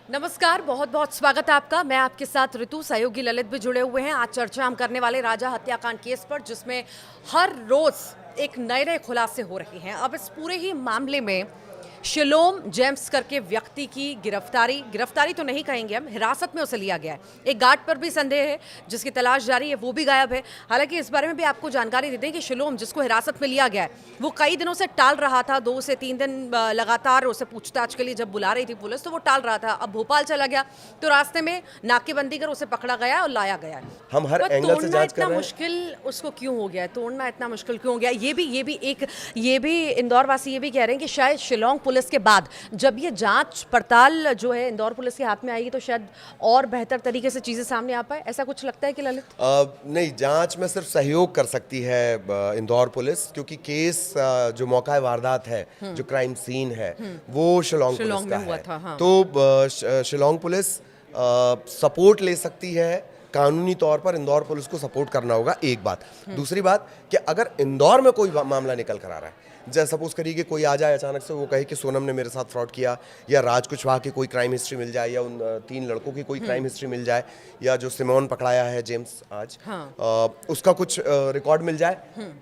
नमस्कार, बहुत बहुत स्वागत है आपका। मैं आपके साथ ऋतु, सहयोगी ललित भी जुड़े हुए हैं। आज चर्चा हम करने वाले राजा हत्याकांड केस पर, जिसमें हर रोज एक नए नए खुलासे हो रहे हैं। अब इस पूरे ही मामले में शिलोम जेम्स करके व्यक्ति की गिरफ्तारी तो नहीं कहेंगे हम, हिरासत में उसे लिया गया है। एक गार्ड पर भी संदेह है जिसकी तलाश जारी है, वो भी गायब है। हालांकि इस बारे में भी आपको जानकारी दे दें कि शिलोम, जिसको हिरासत में लिया गया है, वो कई दिनों से टाल रहा था। 2 से 3 दिन लगातार उसे पूछताछ के लिए जब बुला रही थी पुलिस, तो वो टाल रहा था। अब भोपाल चला गया तो रास्ते में नाकेबंदी कर उसे पकड़ा गया और लाया गया है। हम हर एंगल से जांच कर रहे हैं। मुश्किल उसको क्यों हो गया है, तोड़ना इतना मुश्किल क्यों हो गया? ये भी इंदौर वासी ये भी कह रहे हैं कि शायद शिलोंग पुलिस के बाद जब ये जांच पड़ताल जो है इंदौर पुलिस के हाथ में आएगी तो शायद और बेहतर तरीके से चीजें सामने आ पाए। ऐसा कुछ लगता है कि ललित? नहीं, जांच में सिर्फ सहयोग कर सकती है इंदौर पुलिस, क्योंकि केस जो मौका वारदात है, जो क्राइम सीन है, वो शिलोंग पुलिस का है। हाँ। तो शिलोंग पुलिस सपोर्ट ले सकती है। कानूनी तौर पर इंदौर पुलिस को सपोर्ट करना होगा, एक बात। दूसरी बात कि अगर इंदौर में कोई मामला निकल कर आ रहा है, जैसे सपोज करिए कि कोई आ जाए अचानक से, वो कहे कि सोनम ने मेरे साथ फ्रॉड किया, या राज कुशवाहा की कोई क्राइम हिस्ट्री मिल जाए, या उन 3 लड़कों की कोई क्राइम हिस्ट्री मिल जाए, या जो सिमोन पकड़ाया है जेम्स आज, उसका कुछ रिकॉर्ड मिल जाए,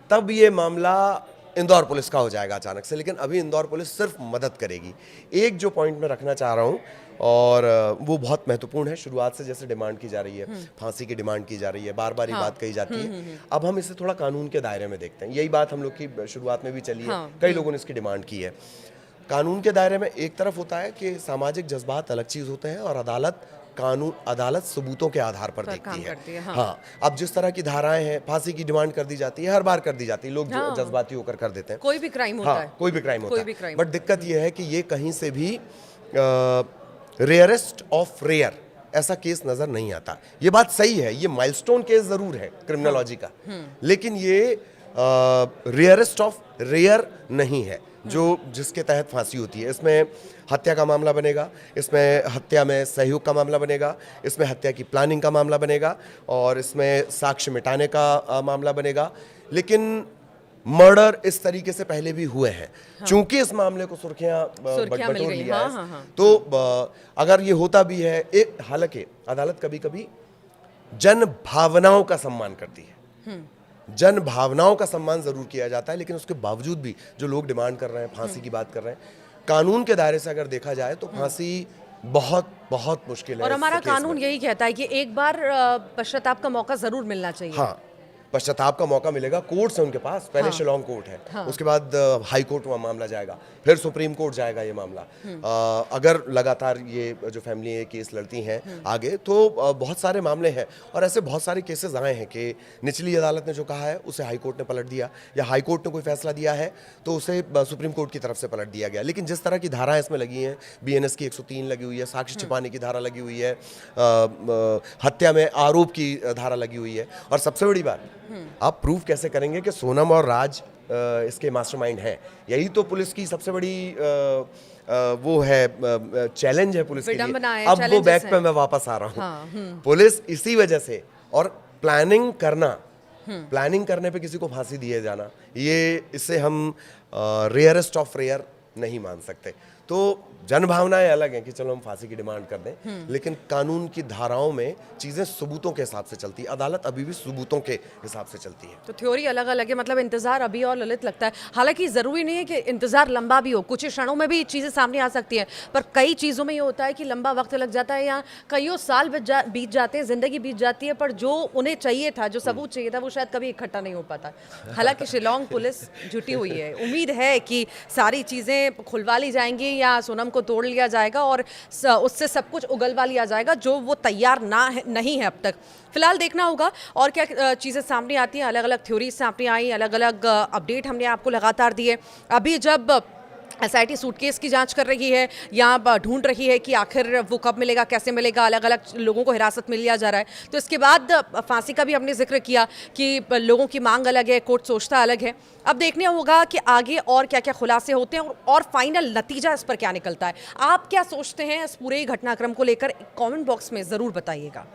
तब ये मामला इंदौर पुलिस का हो जाएगा अचानक से। लेकिन अभी इंदौर पुलिस सिर्फ मदद करेगी। एक जो पॉइंट मैं रखना चाह रहा हूँ, और वो बहुत महत्वपूर्ण है, शुरुआत से जैसे डिमांड की जा रही है, फांसी की डिमांड की जा रही है, बार बार ये बात कही जाती है। अब हम इसे थोड़ा कानून के दायरे में देखते हैं। यही बात हम लोग की शुरुआत में भी चली है, कई लोगों ने इसकी डिमांड की है। कानून के दायरे में एक तरफ होता है कि सामाजिक जज्बात अलग चीज होते हैं, और अदालत सबूतों के आधार पर देखती है। हाँ, अब जिस तरह की धाराएं हैं, फांसी की डिमांड कर दी जाती है, हर बार कर दी जाती है, लोग जज्बाती होकर कर देते हैं। कोई भी क्राइम होता है, कोई भी क्राइम होता है। बट दिक्कत यह है कि ये कहीं से भी रेयरेस्ट ऑफ रेयर ऐसा केस नजर नहीं आता। ये बात सही है, ये माइलस्टोन केस जरूर है क्रिमिनोलॉजी का, लेकिन ये रेयरेस्ट ऑफ रेयर नहीं है जो जिसके तहत फांसी होती है। इसमें हत्या का मामला बनेगा, इसमें हत्या में सहयोग का मामला बनेगा, इसमें हत्या की प्लानिंग का मामला बनेगा, और इसमें साक्ष्य मिटाने का मामला बनेगा। लेकिन मर्डर इस तरीके से पहले भी हुए हैं। चूंकि इस मामले को सुर्खियां बटोर लिया है, तो अगर ये होता भी है, हालांकि अदालत कभी कभी जन भावनाओं का सम्मान करती है, जन भावनाओं का सम्मान जरूर किया जाता है, लेकिन उसके बावजूद भी जो लोग डिमांड कर रहे हैं, फांसी की बात कर रहे हैं, कानून के दायरे से अगर देखा जाए तो फांसी बहुत बहुत मुश्किल है। और हमारा कानून यही कहता है कि एक बार पश्चाताप का मौका जरूर मिलना चाहिए। हाँ, पश्चाताप का मौका मिलेगा। कोर्ट्स है उनके पास, पहले शिलोंग कोर्ट है, उसके बाद हाई कोर्ट में मामला जाएगा, फिर सुप्रीम कोर्ट जाएगा ये मामला। अगर लगातार ये जो फैमिली ये केस लड़ती हैं आगे, तो बहुत सारे मामले हैं, और ऐसे बहुत सारे केसेस आए हैं कि निचली अदालत ने जो कहा है उसे हाई कोर्ट ने पलट दिया, या हाई कोर्ट ने कोई फैसला दिया है तो उसे सुप्रीम कोर्ट की तरफ से पलट दिया गया। लेकिन जिस तरह की धाराएं इसमें लगी हैं, BNS की 103 लगी हुई है, साक्ष्य छिपाने की धारा लगी हुई है, हत्या में आरोप की धारा लगी हुई है, और सबसे बड़ी बात, आप प्रूव कैसे करेंगे कि सोनम और राज इसके मास्टरमाइंड हैं? यही तो पुलिस की सबसे बड़ी वो है, चैलेंज है पुलिस के लिए। अब वो बैक पे मैं वापस आ रहा हूँ। पुलिस इसी वजह से, और प्लानिंग करने पे किसी को फांसी दिए जाना, ये इससे हम रेयरेस्ट ऑफ रेयर नहीं मान सकते। तो जनभावनाएं अलग हैं कि चलो हम फांसी की डिमांड कर दें, लेकिन कानून की धाराओं में चीजें सबूतों के हिसाब से चलती है। अदालत अभी भी सबूतों के हिसाब से चलती है। तो थ्योरी अलग अलग है, मतलब इंतजार अभी और ललित लगता है। हालांकि जरूरी नहीं है कि इंतजार लंबा भी हो, कुछ ही क्षणों में भी चीजें सामने आ सकती हैं, पर कई चीजों में ये होता है कि लंबा वक्त लग जाता है, या कईयों साल बीत जाते हैं, जिंदगी बीत जाती है, पर जो उन्हें चाहिए था, जो सबूत चाहिए था, वो शायद कभी इकट्ठा नहीं हो पाता। हालांकि शिलोंग पुलिस जुटी हुई है, उम्मीद है कि सारी चीजें खुलवा ली जाएंगी, या सोनम को तोड़ लिया जाएगा और उससे सब कुछ उगलवा लिया जाएगा, जो वो तैयार नहीं है अब तक। फिलहाल देखना होगा और क्या चीज़ें सामने आती हैं। अलग अलग थ्योरीज सामने आई, अलग अलग अपडेट हमने आपको लगातार दिए। अभी जब SIT सूटकेस की जांच कर रही है, या ढूंढ रही है कि आखिर वो कब मिलेगा, कैसे मिलेगा, अलग अलग लोगों को हिरासत में लिया जा रहा है, तो इसके बाद फांसी का भी हमने जिक्र किया कि लोगों की मांग अलग है, कोर्ट सोचता अलग है। अब देखने होगा कि आगे और क्या क्या खुलासे होते हैं, और फाइनल नतीजा इस पर क्या निकलता है। आप क्या सोचते हैं इस पूरे घटनाक्रम को लेकर? कमेंट बॉक्स में ज़रूर बताइएगा।